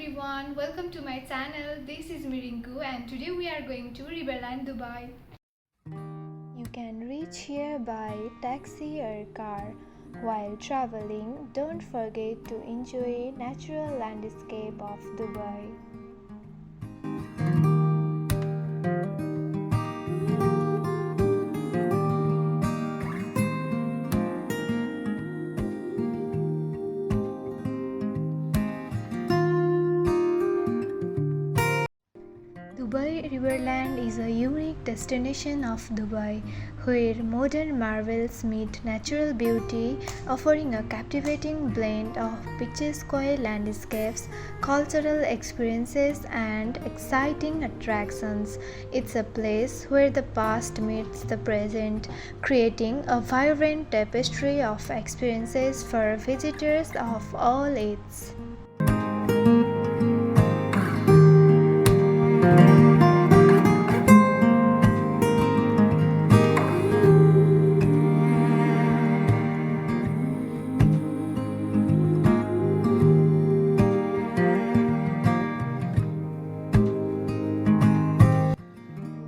everyone, welcome to my channel. This is Mirinku and today we are going to Riverland, Dubai. You can reach here by taxi or car. While traveling, don't forget to enjoy natural landscape of Dubai. Dubai Riverland is a unique destination of Dubai where modern marvels meet natural beauty, offering a captivating blend of picturesque landscapes, cultural experiences, and exciting attractions. It's a place where the past meets the present, creating a vibrant tapestry of experiences for visitors of all ages.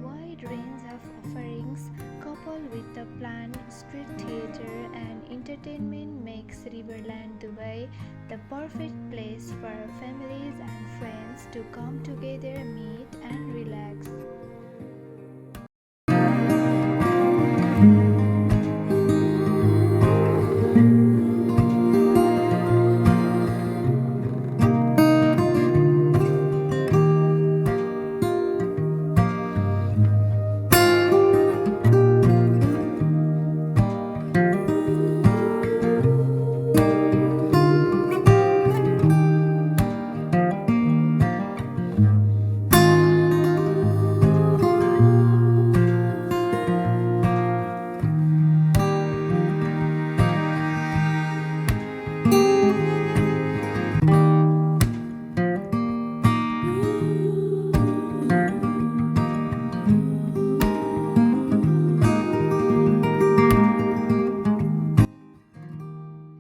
Wide range of offerings, coupled with the planned street theater and entertainment, makes Riverland Dubai the perfect place for families and friends to come together, meet, and relax.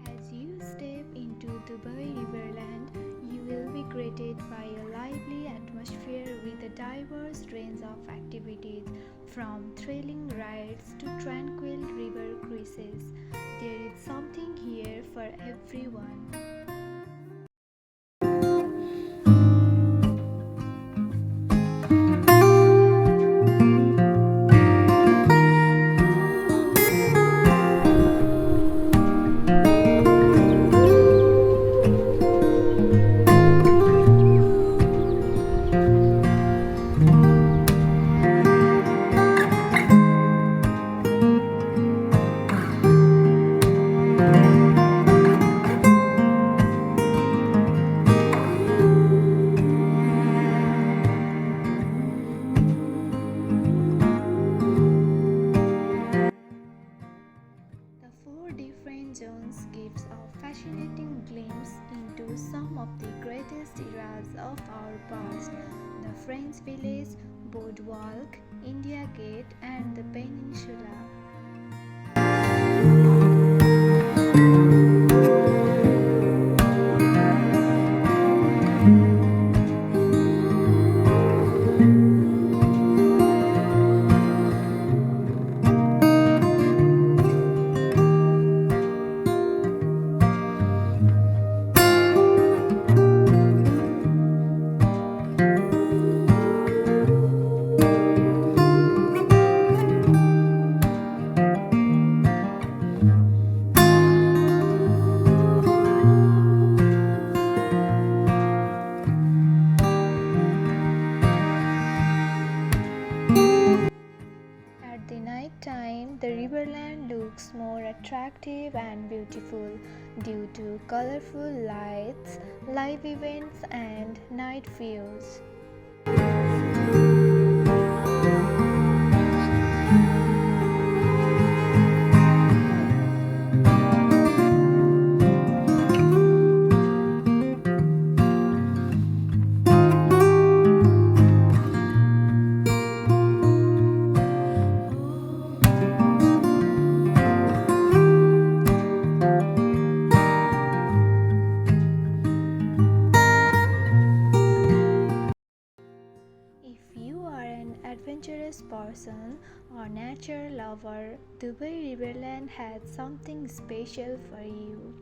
As you step into Dubai Riverland, you will be greeted by a lively atmosphere with a diverse range of activities, from thrilling rides to tranquil river cruises. There is something here for everyone. The four different zones gives a fascinating glimpse into some of the greatest eras of our past: the French Village, Boardwalk, India Gate, and the Peninsula. At the night time, the Riverland looks more attractive and beautiful due to colorful lights, live events, and night views. person or nature lover, Dubai Riverland has something special for you.